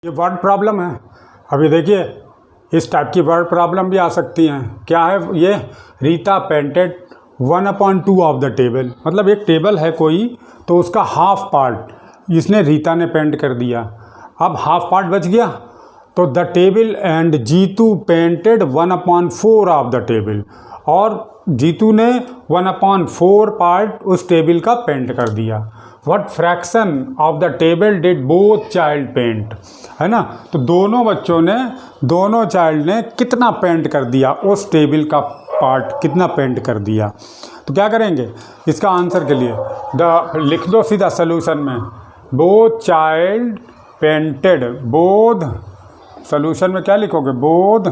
ये word problem है। अभी देखिए इस टाइप की वर्ड प्रॉब्लम भी आ सकती हैं। क्या है ये? Rita painted 1/2 of the table, मतलब एक टेबल है कोई, तो उसका हाफ पार्ट इसने रीता ने पेंट कर दिया। अब हाफ पार्ट बच गया, तो the table and Jeetu painted 1/4 of the table, और जीतू ने 1/4 पार्ट उस टेबल का पेंट कर दिया। What fraction of the table did both child paint? है ना, तो दोनों चाइल्ड ने कितना पेंट कर दिया, उस टेबल का पार्ट कितना पेंट कर दिया। तो क्या करेंगे इसका आंसर के लिए लिख दो सीधा सोल्यूशन में, both child painted, both solution में क्या लिखोगे, both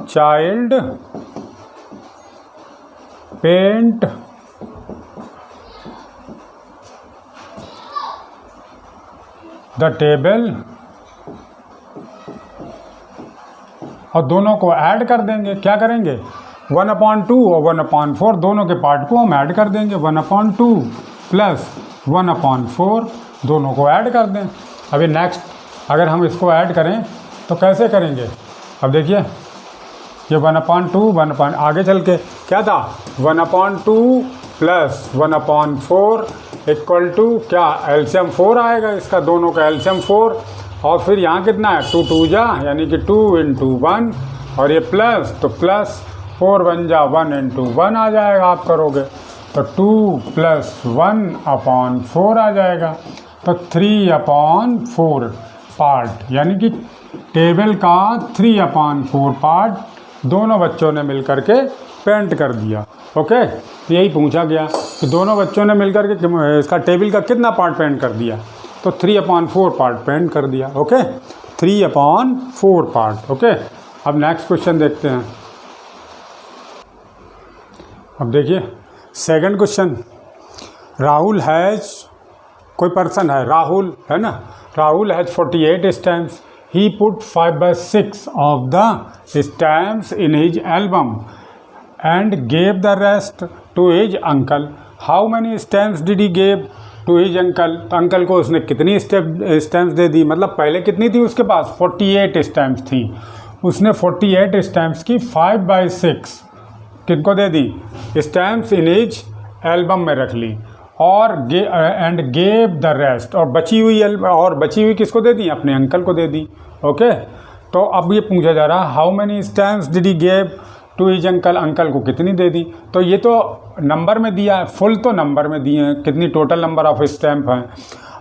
child paint the table, और दोनों को ऐड कर देंगे। क्या करेंगे, 1/2 और 1/4 दोनों के पार्ट को हम ऐड कर देंगे। 1/2 प्लस 1/4 दोनों को ऐड कर दें। अभी नेक्स्ट अगर हम इसको ऐड करें तो कैसे करेंगे, अब देखिए ये 1/2 आगे चल के क्या था, 1/2 प्लस 1/4 इक्वल टू क्या, एलसीएम 4 आएगा इसका, दोनों का एलसीएम 4, और फिर यहाँ कितना है 2 2 जा, यानी कि 2 × 1, और ये प्लस, तो प्लस 4 1 जा 1 × 1 आ जाएगा। आप करोगे तो 2 + 1/4 आ जाएगा, तो 3/4 पार्ट, यानी कि टेबल का 3/4 पार्ट दोनों बच्चों ने मिलकर के पेंट कर दिया। ओके, यही पूछा गया कि दोनों बच्चों ने मिलकर के इसका टेबल का कितना पार्ट पेंट कर दिया, तो 3/4 पार्ट पेंट कर दिया। Okay, 3/4 part. ओके, अब नेक्स्ट क्वेश्चन देखते हैं। अब देखिए सेकंड क्वेश्चन, राहुल हैज़, कोई पर्सन है राहुल, है ना, Rahul has 48 stamps, he put 5/6 of the stamps in his album and gave the rest to his uncle. How many stamps did he give to his uncle? तो uncle को उसने कितनी stamps दे दी, मतलब पहले कितनी थी उसके पास, 48 स्टैम्प्स थी, उसने 48 स्टैम्प्स की 5/6 किनको दे दी, स्टैम्प्स इन हिज एल्बम में रख ली, और एंड गेव द रेस्ट, और बची हुई किसको दे दी, अपने अंकल को दे दी। ओके, तो अब ये पूछा जा रहा, how many stamps did he gave to his uncle, uncle को कितनी दे दी। तो ये तो नंबर में दिया है, फुल तो नंबर में दिए हैं, कितनी टोटल नंबर ऑफ स्टैम्प हैं।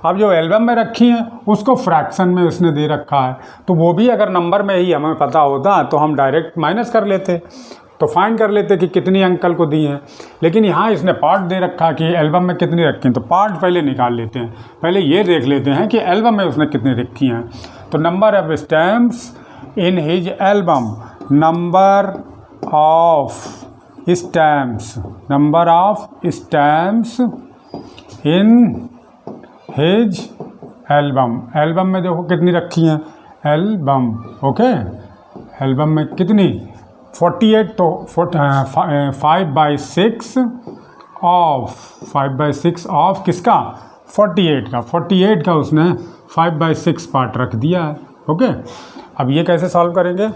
अब जो एल्बम में रखी हैं उसको फ्रैक्शन में उसने दे रखा है, तो वो भी अगर नंबर में ही हमें पता होता तो हम डायरेक्ट माइनस कर लेते, तो फाइंड कर लेते कि कितनी अंकल को दी हैं। लेकिन यहाँ इसने पार्ट दे रखा कि एल्बम में कितनी रखी हैं, तो पार्ट पहले निकाल लेते हैं, पहले ये देख लेते हैं कि एल्बम में उसने कितनी रखी हैं। तो number of stamps in his album, number of stamps in his album, album में देखो कितनी रखी हैं, एल्बम, ओके, एल्बम में कितनी 48, तो 5/6 ऑफ किसका, 48 का उसने 5/6 पार्ट रख दिया है। ओके, अब ये कैसे सॉल्व करेंगे,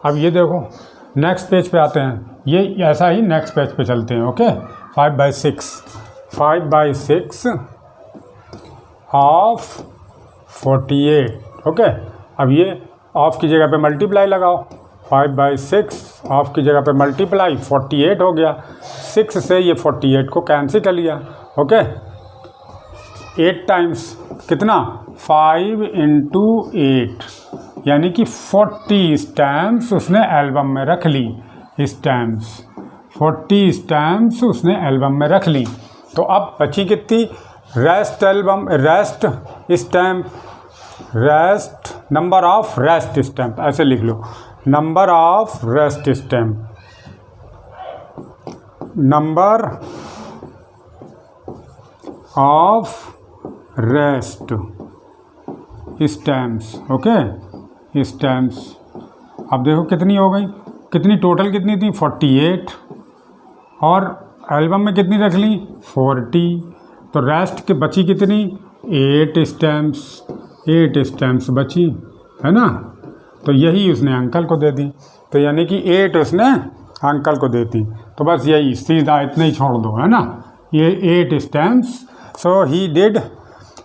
अब ये देखो नेक्स्ट पेज पे आते हैं, ये ऐसा ही नेक्स्ट पेज पे चलते हैं। Okay, 5/6 of 48। ओके, अब ये ऑफ की जगह पे मल्टीप्लाई लगाओ, 5/6 ऑफ की जगह पे मल्टीप्लाई 48 हो गया, 6 से ये 48 को कैंसिल कर लिया। ओके, 8 टाइम्स कितना, 5 × 8, यानी कि 40 स्टैम्प्स उसने एल्बम में रख ली, 40 स्टैम्प्स उसने एल्बम में रख ली। तो अब बची कितनी, rest stamp, number of rest stamp, ऐसे लिख लो, number of rest stamp, number of rest stamps. Okay, stamps, अब देखो कितनी हो गई, कितनी टोटल कितनी थी 48, और एल्बम में कितनी रख ली 40, तो रेस्ट के बची कितनी 8 स्टैम्प्स बची, है ना। तो यही उसने अंकल को दे दी, तो यानी कि 8 उसने अंकल को दे दी। तो बस यही सीधा इतना ही छोड़ दो, है ना। ये 8 स्टैम्प्स। सो ही डिड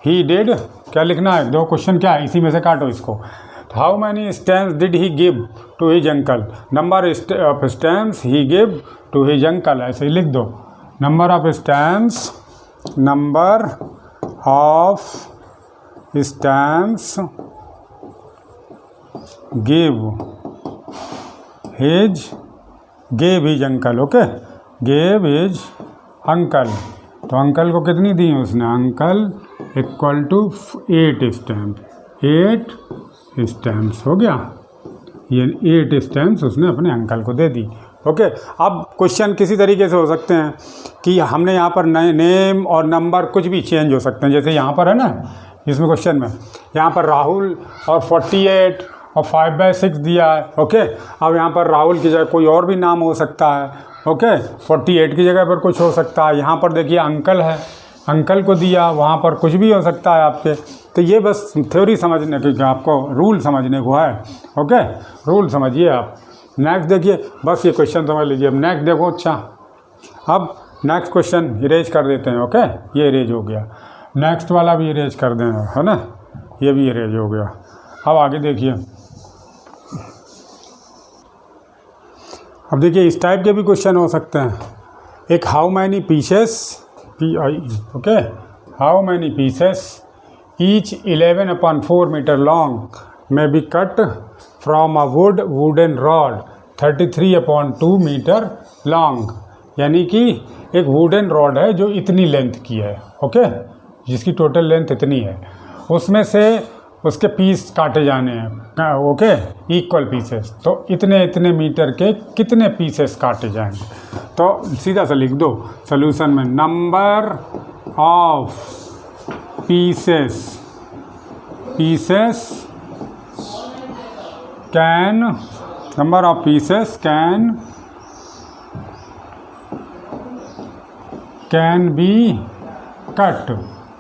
क्या लिखना है, 2 क्वेश्चन क्या है, इसी में से काटो इसको। How many stamps did he give to his uncle, number of stamps he give to his uncle, ऐसे ही लिख दो। Number of stamps give his uncle, okay, give his uncle. तो अंकल को कितनी दी उसने, अंकल इक्वल टू 8 स्टैम्प्स हो गया। ये 8 स्टैम्प्स उसने अपने अंकल को दे दी, ओके। अब क्वेश्चन किसी तरीके से हो सकते हैं कि हमने यहाँ पर नए नेम और नंबर कुछ भी चेंज हो सकते हैं, जैसे यहाँ पर है ना, इसमें क्वेश्चन में यहाँ पर राहुल और 48 और 5/6 दिया है, ओके। अब यहाँ पर राहुल की जगह कोई और भी नाम हो सकता है, ओके। 48 की जगह पर कुछ हो सकता है। यहाँ पर देखिए अंकल है, अंकल को दिया, वहाँ पर कुछ भी हो सकता है आपके। तो ये बस थ्योरी समझने की, आपको रूल समझने को है, ओके। रूल समझिए आप। नेक्स्ट देखिए, बस ये क्वेश्चन समझ लीजिए। अब नेक्स्ट देखो, अच्छा अब नेक्स्ट क्वेश्चन इरेज कर देते हैं, ओके। ये इरेज हो गया, नेक्स्ट वाला भी इरेज कर दें, है ना, ये भी इरेज हो गया। अब आगे देखिए, अब देखिए इस टाइप के भी क्वेश्चन हो सकते हैं। एक how many pieces, okay, how many pieces each 11/4 metre long may be cut from a wooden rod 33/2 metre long, यानी कि एक वुडन रॉड है जो इतनी लेंथ की है, ओके, जिसकी टोटल लेंथ इतनी है, उसमें से उसके पीस काटे जाने हैं, ओके, इक्वल पीसेस। तो इतने मीटर के कितने पीसेस काटे जाएंगे, तो सीधा सा लिख दो सॉल्यूशन में, number of pieces can be cut,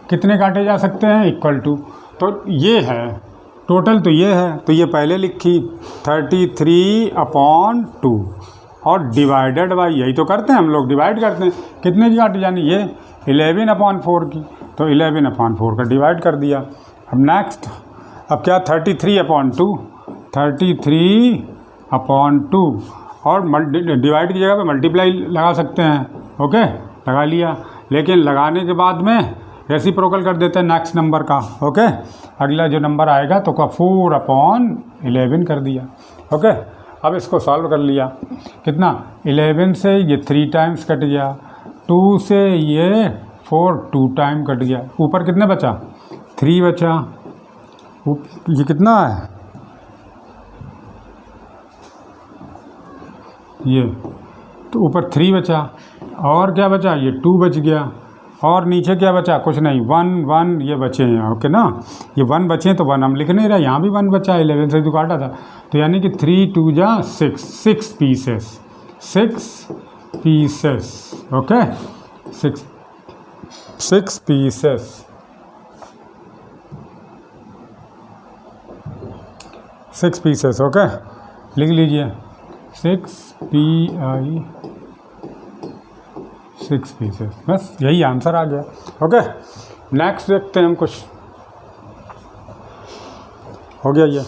कितने काटे जा सकते हैं, इक्वल टू। तो ये है टोटल, तो ये है, तो ये पहले लिखी 33/2 और डिवाइडेड बाई, यही तो करते हैं हम लोग, डिवाइड करते हैं, कितने की काटी जानी, ये 11/4 की, तो 11/4 का डिवाइड कर दिया। अब नेक्स्ट, अब क्या 33/2 और डिवाइड की जगह पे मल्टीप्लाई लगा सकते हैं, ओके, लगा लिया। लेकिन लगाने के बाद में रेसिप्रोकल कर देते हैं नेक्स्ट नंबर का, ओके। अगला जो नंबर आएगा तो का 4/11 कर दिया, ओके। अब इसको सॉल्व कर लिया, कितना, 11 से ये 3 टाइम्स कट गया, 2 से ये 4 2 टाइम कट गया, ऊपर कितने बचा, 3 बचा, ये कितना है, ये तो ऊपर 3 बचा, और क्या बचा, ये 2 बच गया, और नीचे क्या बचा, कुछ नहीं, 1 ये बचे हैं, ओके ना, ये 1 बचे, तो 1 हम लिख नहीं रहे, यहाँ भी 1 बचा, 11 से तो काटा था, तो यानी कि 3 2 जा 6 pieces, okay, 6 pieces, 6 pieces, okay, लिख लीजिए 6 पीसेस, बस यही आंसर आ गया, ओके। नेक्स्ट देखते हैं हम, कुछ हो गया ये।